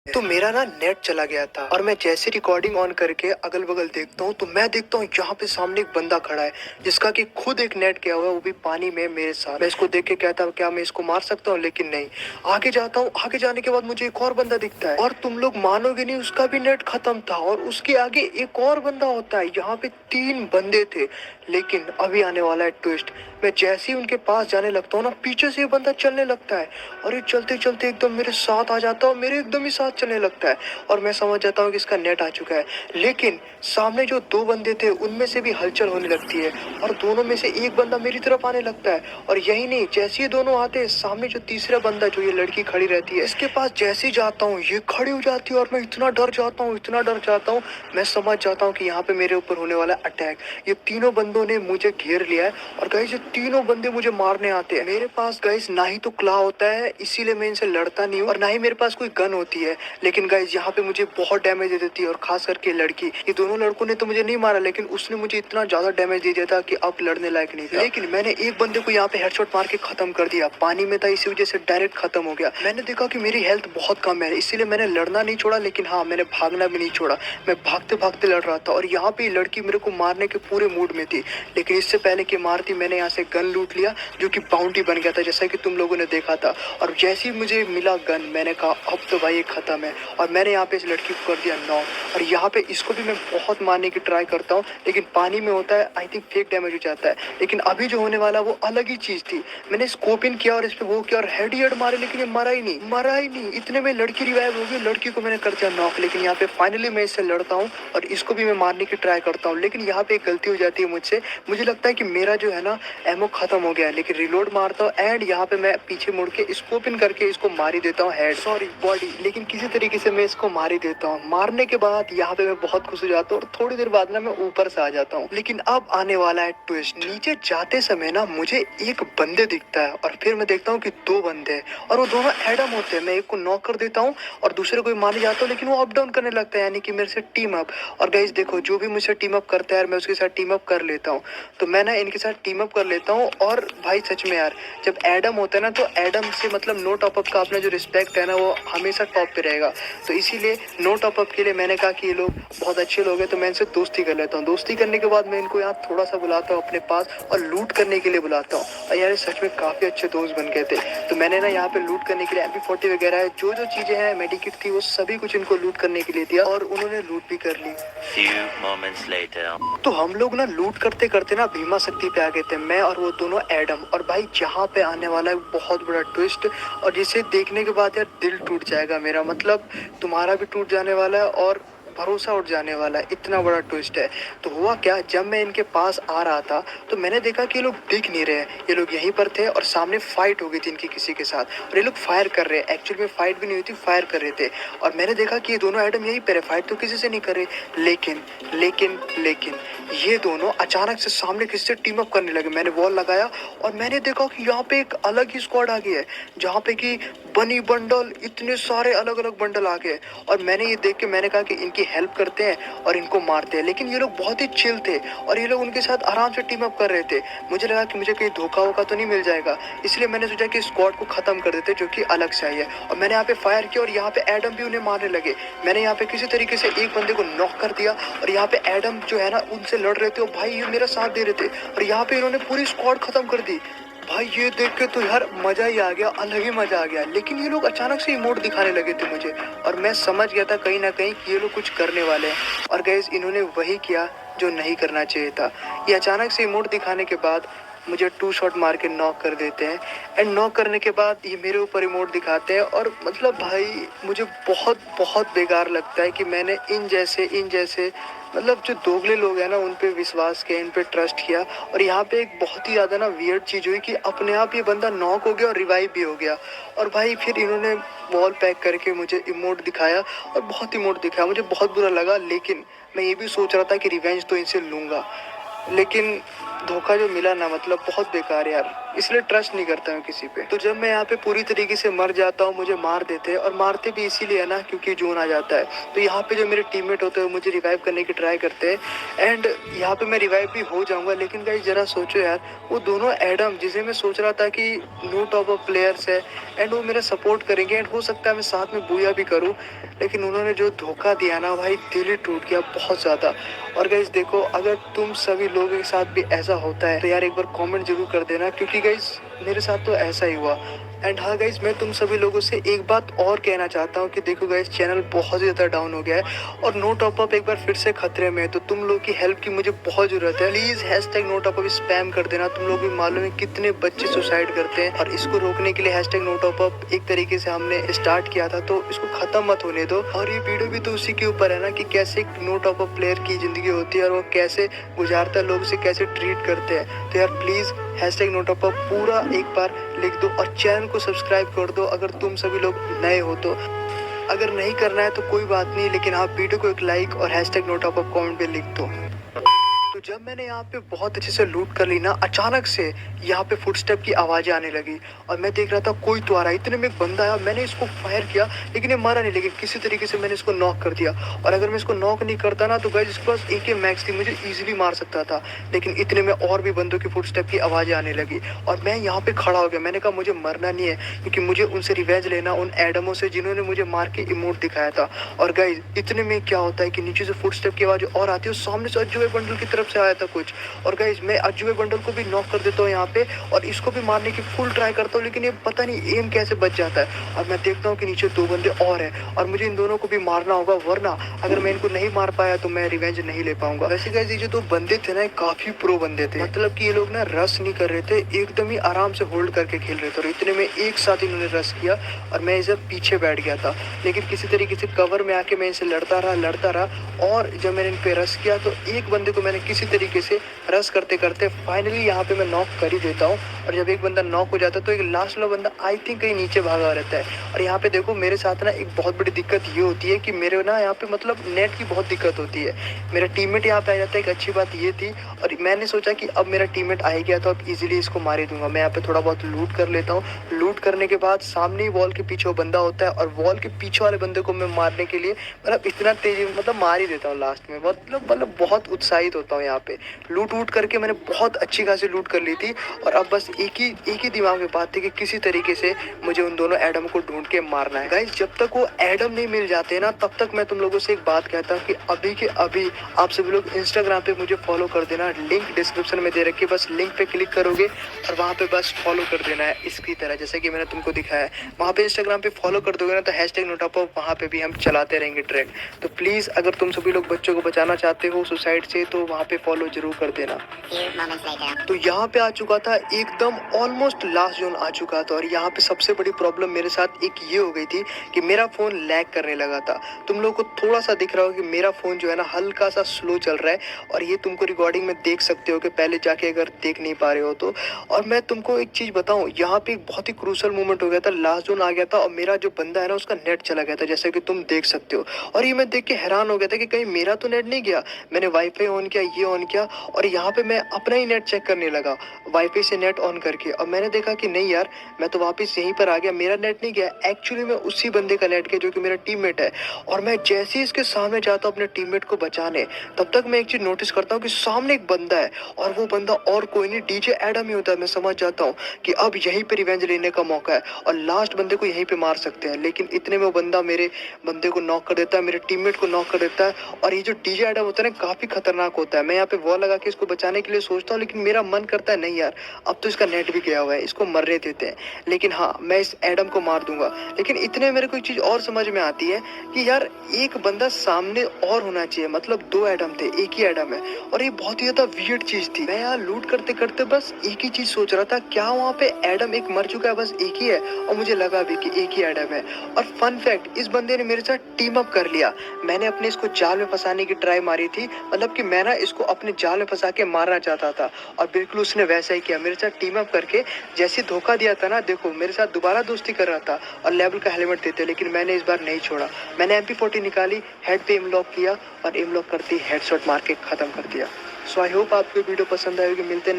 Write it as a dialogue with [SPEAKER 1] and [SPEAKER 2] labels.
[SPEAKER 1] तो मेरा ना नेट चला गया था और मैं जैसे रिकॉर्डिंग ऑन करके अगल बगल देखता हूँ तो मैं देखता हूँ यहाँ पे सामने एक बंदा खड़ा है जिसका कि खुद एक नेट गया हुआ है, वो भी पानी में मेरे साथ। मैं इसको देख के कहता हूँ क्या मैं इसको मार सकता हूँ, लेकिन नहीं। आगे जाता हूँ, आगे जाने के बाद मुझे एक और बंदा दिखता है और तुम लोग मानोगे नहीं, उसका भी नेट खत्म था और उसके आगे एक और बंदा होता है। यहाँ पे 3 बंदे थे। लेकिन अभी आने वाला है ट्विस्ट। मैं जैसे ही उनके पास जाने लगता हूँ ना, पीछे से ये बंदा चलने लगता है और ये चलते चलते एकदम मेरे साथ आ जाता है और मेरे एकदम ही साथ चलने लगता है और मैं समझ जाता हूँ कि इसका नेट आ चुका है। लेकिन सामने जो 2 बंदे थे उनमें से भी हलचल होने लगती है और दोनों में से एक बंदा मेरी तरफ आने लगता है। और यही नहीं, जैसे ही दोनों आते हैं, सामने जो तीसरा बंदा, जो ये लड़की खड़ी रहती है, इसके पास जैसे ही जाता हूँ ये खड़ी हो जाती है और मैं इतना डर जाता हूँ, इतना डर जाता हूँ। मैं समझ जाता हूँ कि यहाँ पे मेरे ऊपर होने वाला अटैक। ये तीनों बंदों ने मुझे घेर लिया है और गाइस ये तीनों बंदे मुझे मारने आते हैं। मेरे पास गाइस ना ही तो क्ला होता है, इसीलिए मैं इनसे लड़ता नहीं हूँ, और ना ही मेरे पास कोई गन होती है। लेकिन गाइस यहाँ पे मुझे बहुत डैमेज दे देती है, और खास करके लड़की। ये दोनों लड़कों ने तो मुझे नहीं मारा, लेकिन उसने मुझे इतना ज्यादा डैमेज दे दिया था कि अब लड़ने लायक नहीं था। लेकिन मैंने एक बंदे को यहाँ पे हेडशॉट मार के खत्म कर दिया। पानी में था, इसी वजह से डायरेक्ट खत्म हो गया। मैंने देखा कि मेरी हेल्थ बहुत कम है, इसीलिए मैंने लड़ना नहीं छोड़ा, लेकिन हाँ, मैंने भागना भी नहीं छोड़ा। मैं भागते भागते लड़ रहा था और यहाँ पे लड़की मेरे को मारने के पूरे मूड में थी। लेकिन इससे पहले कि मारती, मैंने यहाँ से गन लूट लिया, जो कि बाउंटी बन गया था, जैसा कि तुम लोगों ने देखा था। और जैसे ही मुझे मिला गन, मैंने कहा अब तो भाई ये खत्म है, और मैंने यहाँ पे इस लड़की को कर दिया नॉक। और यहाँ पे इसको भी मैं बहुत मारने की ट्राई करता हूँ, लेकिन पानी में होता है, आई थिंक फेक डैमेज हो जाता है। लेकिन अभी जो होने वाला वो अलग ही चीज थी। मैंने स्कोप इन किया और इस पे वो किया और हेड ही हेड मारे, लेकिन ये मरा ही नहीं, मरा ही नहीं। इतने में लड़की रिवाइव हो गई, लड़की को मैंने कर दिया नॉक। लेकिन यहाँ पे फाइनली मैं इससे लड़ता हूँ और इसको भी मैं मारने की ट्राई करता हूँ, लेकिन यहाँ पे एक गलती हो जाती है मुझसे। मुझे लगता है कि मेरा जो है ना एमओ खत्म हो गया है, लेकिन रिलोड मारता हूँ एंड यहाँ पे मैं पीछे मुड़ के स्कोप इन करके इसको मार ही देता हूँ, हेड सॉरी बॉडी। लेकिन किसी तरीके से मैं इसको मार ही देता हूँ। मारने के बाद यहाँ पे मैं बहुत खुश हो जाता हूँ और थोड़ी देर बाद ना मैं ऊपर से आ जाता हूँ। लेकिन अब आने वाला है ट्विस्ट। नीचे जाते समय ना मुझे एक बंदे दिखता है और फिर मैं देखता हूँ कि 2 बंदे हैं और वो दोनों एडम होते हैं। मैं एक को नॉक कर देता हूँ और दूसरे को मारने जाता हूँ, लेकिन वो अप डाउन करने लगता है, यानी कि मेरे से टीम अप। और गाइस देखो, जो भी मुझसे टीम अप करता है मैं उसके साथ टीम अप कर लेता हूँ। तो मैं ना इनके साथ टीम अप कर लेता हूँ। और भाई सच में यार, जब एडम होता है ना, तो एडम से मतलब नो टॉप अप का अपना जो रिस्पेक्ट है ना, वो हमेशा टॉप पे रहेगा। तो इसीलिए नो टॉप अप के लिए मैंने कहा कि ये लोग बहुत अच्छे लोग हैं, तो मैं इनसे दोस्ती कर लेता हूँ। दोस्ती करने के बाद मैं इनको यहाँ थोड़ा सा बुलाता हूँ अपने पास और लूट करने के लिए बुलाता हूँ। और यार सच में काफी अच्छे दोस्त बन गए थे। तो मैंने ना यहाँ पे लूट करने के लिए MP40 वगैरह जो जो चीजें हैं, मेडिकिट थी, वो सभी कुछ इनको लूट करने के लिए दिया और उन्होंने लूट भी कर ली।
[SPEAKER 2] Few moments later.
[SPEAKER 1] तो हम लोग ना लूट करते करते ना भीमा शक्ति पे आ गए थे, मैं और वो दोनों एडम। और भाई जहाँ पे आने वाला है बहुत बड़ा ट्विस्ट, और जिसे देखने के बाद यार दिल टूट जाएगा मेरा, मतलब तुम्हारा भी टूट जाने वाला है और भरोसा उठ जाने वाला है, इतना बड़ा ट्विस्ट है। तो हुआ क्या, जब मैं इनके पास आ रहा था तो मैंने देखा कि ये लोग दिख नहीं रहे। ये लोग यहीं पर थे और सामने फाइट हो गई थी इनकी किसी के साथ, और ये लोग फायर कर रहे हैं। एक्चुअली में फाइट भी नहीं हुई थी, फायर कर रहे थे। और मैंने देखा कि ये दोनों एडम यहीं पर है, फाइट तो किसी से नहीं कर रहे। लेकिन लेकिन लेकिन ये दोनों अचानक से सामने किसी से टीम अप करने लगे। मैंने वॉल लगाया और मैंने देखा कि यहाँ पे एक अलग ही स्क्वाड आ गई है, जहाँ पे कि बनी बंडल, इतने सारे अलग अलग बंडल आ गए। और मैंने ये देख के मैंने कहा कि इनकी हेल्प करते हैं और इनको मारते हैं। लेकिन ये लोग बहुत ही चिल थे और ये लोग उनके साथ आराम से टीम अप कर रहे थे। मुझे लगा कि मुझे कहीं धोखा वोखा तो नहीं मिल जाएगा, इसलिए मैंने सोचा कि स्क्वाड को खत्म कर देते, जो कि अलग से आई है। और मैंने यहाँ पे फायर किया और यहाँ पे एडम भी उन्हें मारने लगे। मैंने यहाँ पे किसी तरीके से एक बंदे को नॉक कर दिया और यहाँ पे एडम जो है ना, उनसे लड़ रहे थे और भाई ये मेरा साथ दे रहे थे, और यहाँ पे इन्होंने पूरी स्क्वाड खत्म कर दी। भाई ये देख के तो यार मजा ही आ गया, अलग ही मजा आ गया। लेकिन ये लोग अचानक से इमोट दिखाने लगे थे मुझे, और मैं समझ गया था कहीं ना कहीं कि ये लोग कुछ करने वाले हैं। और गाइस इन्होंने वही किया जो नहीं करना चाहिए था। ये अचानक से इमोट दिखाने के बाद मुझे 2 शॉट मार के नॉक कर देते हैं, एंड नॉक करने के बाद ये मेरे ऊपर इमोट दिखाते हैं। और मतलब भाई मुझे बहुत बहुत बेकार लगता है कि मैंने इन जैसे मतलब जो दोगले लोग हैं ना, उन पे विश्वास किया, इन पे ट्रस्ट किया। और यहाँ पे एक बहुत ही ज़्यादा ना वियर्ड चीज़ हुई कि अपने आप ये बंदा नॉक हो गया और रिवाइव भी हो गया। और भाई फिर इन्होंने वॉल पैक करके मुझे इमोट दिखाया और बहुत इमोट दिखाया, मुझे बहुत बुरा लगा। लेकिन मैं ये भी सोच रहा था कि रिवेंज तो इनसे लूँगा। लेकिन धोखा जो मिला ना मतलब बहुत बेकार यार, इसलिए ट्रस्ट नहीं करता हूँ किसी पे। तो जब मैं यहाँ पे पूरी तरीके से मर जाता हूँ, मुझे मार देते हैं, और मारते भी इसीलिए है ना क्योंकि जून आ जाता है। तो यहाँ पे जो मेरे टीममेट होते हैं वो मुझे रिवाइव करने की ट्राई करते हैं, एंड यहाँ पे मैं रिवाइव भी हो जाऊंगा। लेकिन गाइस जरा सोचो यार, वो दोनों एडम जिसे मैं सोच रहा था कि नो टॉप अप प्लेयर्स है एंड वो मेरा सपोर्ट करेंगे एंड हो सकता है मैं साथ में बूया भी करूँ, लेकिन उन्होंने जो धोखा दिया ना भाई, दिल ही टूट गया बहुत ज़्यादा। और गाइस देखो, अगर तुम सभी लोगों के साथ भी ऐसा होता है तो यार एक बार कमेंट जरूर कर देना, क्योंकि गाइस मेरे साथ तो ऐसा ही हुआ। एंड हाँ गाइस, मैं तुम सभी लोगों से एक बात और कहना चाहता हूँ कि देखो गाइस, चैनल बहुत ज़्यादा डाउन हो गया है और नो टॉप अप एक बार फिर से खतरे में है। तो तुम लोग की हेल्प की मुझे बहुत ज़रूरत है। Please hashtag know top up spam कर देना। तुम लोग भी मालूम है कितने बच्चे सुसाइड करते हैं, और इसको रोकने के लिए हैशटैग नो टॉप अप एक तरीके से हमने स्टार्ट किया था, तो इसको खत्म मत होने दो। और ये वीडियो भी तो उसी के ऊपर है ना कि कैसे एक नो टॉप अप प्लेयर की ज़िंदगी होती है और वो कैसे गुजारता है, लोग से कैसे ट्रीट करते हैं। तो यार please hashtag know top up पूरा एक बार लिख दो और चैनल को सब्सक्राइब कर दो अगर तुम सभी लोग नए हो तो। अगर नहीं करना है तो कोई बात नहीं, लेकिन आप वीडियो को एक लाइक और hashtag know top up comment पे लिख दो। तो जब मैंने यहाँ पे बहुत अच्छे से लूट कर ली ना, अचानक से यहाँ पे फुटस्टेप की आवाज़ें आने लगी और मैं देख रहा था कोई तो आ रहा है। इतने में एक बंदा आया, मैंने इसको फायर किया लेकिन ये मारा नहीं, लेकिन किसी तरीके से मैंने इसको नॉक कर दिया। और अगर मैं इसको नॉक नहीं करता ना तो गाइस इसके पास AK मैक्स थी, मुझे ईजिली मार सकता था। लेकिन इतने में और भी बंदों की फुटस्टेप की आवाज़ें आने लगी और मैं यहाँ पे खड़ा हो गया। मैंने कहा मुझे मरना नहीं है, क्योंकि मुझे उनसे रिवेंज लेना, उन एडमों से जिन्होंने मुझे मार के इमोट दिखाया था। और गाइस इतने में क्या होता है कि नीचे से फुटस्टेप की आवाज़ और आती है, सामने से अज्जू बंडल की तरफ से आया था कुछ। और गाइस मैं अज्जू बंडल को भी नॉक कर देता हूँ यहाँ पे और इसको भी मारने की फुल ट्राई करता हूँ, लेकिन ये पता नहीं एम कैसे बच जाता है। और मैं देखता हूँ कि नीचे 2 बंदे और हैं और मुझे इन दोनों को भी मारना होगा, वरना अगर मैं इनको नहीं मार पाया तो मैं रिवेंज नहीं ले पाऊंगा। वैसे गाइस ये जो 2 बंदे थे ना, काफी प्रो बंदे थे, मतलब कि ये लोग ना रश नहीं कर रहे थे, एकदम ही आराम से होल्ड करके खेल रहे थे। और इतने में एक साथ इन्होंने रश किया और मैं इसे पीछे बैठ गया था, लेकिन किसी तरीके से कवर में आके मैं इनसे लड़ता रहा। और जब मैंने इन पे रश किया तो एक बंदे को मैंने किसी तरीके से रश करते करते फाइनली यहाँ पे मैं नॉक कर ही देता हूँ। और जब एक बंदा नॉक हो जाता है तो एक लास्ट वाला बंदा आई थिंक कहीं नीचे भागा रहता है। और यहाँ पे देखो मेरे साथ ना एक बहुत बड़ी दिक्कत ये होती है कि मेरे ना यहाँ पे मतलब नेट की बहुत दिक्कत होती है। मेरा टीममेट यहाँ पे आ जाता है, एक अच्छी बात ये थी। और मैंने सोचा कि अब मेरा टीममेट आ ही गया तो अब इजीली इसको मार ही दूंगा। मैं यहाँ पे थोड़ा बहुत लूट कर लेता हूँ। लूट करने के बाद सामने ही वॉल के पीछे वो बंदा होता है और वॉल के पीछे वाले बंदे को मैं मारने के लिए मतलब इतना तेजी मतलब मार ही देता हूँ लास्ट में। मतलब बहुत उत्साहित होता हूँ। यहाँ पे लूट वूट करके मैंने बहुत अच्छी खासी लूट कर ली थी और अब बस एक ही दिमाग में बात थी कि किसी तरीके से मुझे उन दोनों एडम को ढूंढ के मारना है। गाइस जब तक वो एडम नहीं मिल जाते ना तब तक मैं तुम लोगों से एक बात कहता हूँ कि अभी के अभी आप सभी लोग इंस्टाग्राम पे मुझे फॉलो कर देना। लिंक डिस्क्रिप्शन में दे रखी है, बस लिंक पे क्लिक करोगे और वहाँ पे बस फॉलो कर देना है इसकी तरह, जैसे कि मैंने तुमको दिखाया है। वहाँ पे इंस्टाग्राम पे फॉलो कर दोगे ना तो हैशटैग नो टॉप अप वहाँ पे भी हम चलाते रहेंगे ट्रेंड। तो प्लीज अगर तुम सभी लोग बच्चों को बचाना चाहते हो सुसाइड से तो वहाँ पे फॉलो जरूर कर देना। तो यहाँ पे आ चुका था, एकदम ऑलमोस्ट लास्ट जोन आ चुका था। और यहाँ पे सबसे बड़ी प्रॉब्लम मेरे साथ एक ये हो गई थी कि मेरा फोन लैग करने लगा था। तुम लोग को थोड़ा सा दिख रहा होगा कि मेरा फोन जो है ना हल्का सा स्लो चल रहा है, और ये तुमको रिकॉर्डिंग में देख सकते हो कि पहले जाके अगर देख नहीं पा रहे हो तो। और मैं तुमको एक चीज बताऊं, यहाँ पे एक बहुत ही क्रूशल मोमेंट हो गया था, लास्ट जोन आ गया था और मेरा जो बंदा है ना उसका नेट चला गया था, जैसे कि तुम देख सकते हो। और ये मैं देख के हैरान हो गया था कि कहीं मेरा तो नेट नहीं गया। मैंने वाईफाई ऑन किया, ये ऑन किया, और यहाँ पे मैं अपना ही नेट चेक करने लगा वाईफाई से नेट ऑन करके। और मैंने देखा कि नहीं यार, मैं तो वापस यहीं पर आ गया, मेरा नेट नहीं गया। एक्चुअली मैं उसी बंदे का नेट गया जो कि मेरा टीममेट है। और मैं जैसे ही इसके सामने जाता हूँ अपने टीममेट को बचाने, तब तक मैं एक चीज नोटिस करता हूँ कि सामने एक बंदा है और वो बंदा और कोई नहीं, डीजे एडम ही होता है। मैं समझ जाता हूँ कि अब यहीं पे रिवेंज लेने का मौका है और लास्ट बंदे को यहीं पे मार सकते हैं। लेकिन इतने में वो बंदा मेरे बंदे को नॉक कर देता है, मेरे टीममेट को नॉक कर देता है। और ये जो डीजे एडम होता है ना, काफी खतरनाक होता है। मैं यहाँ पे वॉल लगा के इसको बचाने के लिए सोचता हूँ, लेकिन मेरा मन करता है नहीं यार, अब तो इसका नेट भी गया हुआ है, इसको मरने देते हैं। लेकिन हाँ, मैं इस एडम को मार दूंगा। लेकिन इतने मेरे को एक चीज और समझ में आती है कि यार एक बंदा सामने और होना चाहिए, मतलब 2 एडम थे, एक ही एडम है। और ये बहुत ही ज्यादा वियर्ड चीज थी। मैं यहाँ लूट करते करते बस एक ही चीज सोच रहा था, क्या वहाँ पे एडम एक मर चुका है, बस एक ही है। और मुझे लगा भी कि एक ही एडम है। और फन फैक्ट, इस बंदे ने मेरे साथ टीम अप कर लिया। मैंने अपने इसको जाल में फंसाने की ट्राई मारी थी, मतलब कि मैं ना इसको अपने जाल में फंसा के मारना चाहता था, और बिल्कुल उसने वैसा ही किया, मेरे साथ टीम अप करके जैसे धोखा दिया था ना। देखो मेरे साथ दोबारा दोस्ती कर रहा था और लेवल का हेलमेट देते, लेकिन मैंने इस बार नहीं छोड़ा। मैंने MP40 निकाली, हेड पे एम लॉक किया और एम लॉक करते ही हेडशॉट मार के खत्म कर दिया। सो आई होप आपको वीडियो पसंद आएगी। मिलते हैं